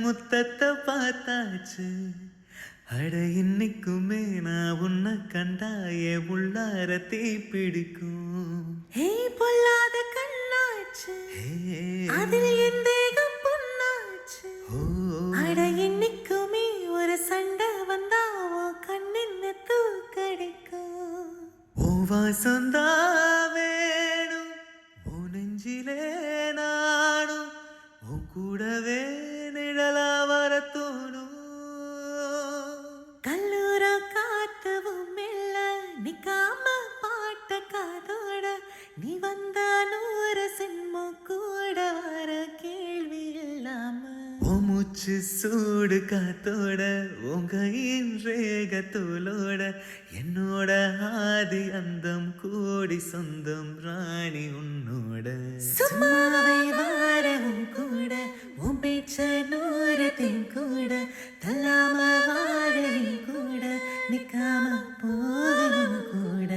முத்தத்தை பார்த்தாச்சு. அட இன்னைக்குமே நான் உன்னை கண்டாயே உள்ளார தீ பிடிக்கும். ஹே பொல்லாத கண்ணாச்சு, அதில் என் தேகம் பொன்னாச்சு. அட இன்னைக்குமே ஒரு சண்டை வந்தா உன் கண்ணென்ன தூக்கடிக்கும். ஓ வாசந்தா வேணும் உன் நெஞ்சிலே நானும் உன் கூடவே நிழலா வர தோணும். கல்லூர காத்தவும் மெல்ல நிக்காம பாட்ட காதோட நீ வந்த 100 சின்மம் கூட வர கேள்வி இல்லாம. உன் மூச்சு சூடு காத்தோட உன் கையின் ரேகத்தோலோட என்னோட ஆதி அந்தம் கூடி சொந்தம் ராணி உன்னோட. சும்மாவை வாரவும் கூட உன் பேச்ச 100 தேன் கூட தள்ளாம வாழையும் கூட நிக்காம போகணும் கூட.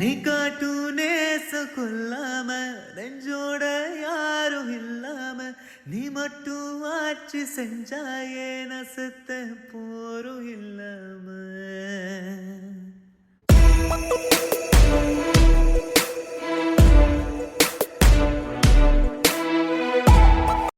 நீ காட்டும் நேச கொல்லாம நெஞ்சோட யாரும் இல்லாம நீ மட்டும் ஆட்சி செஞ்சாயே நசத்த போரும் இல்ல.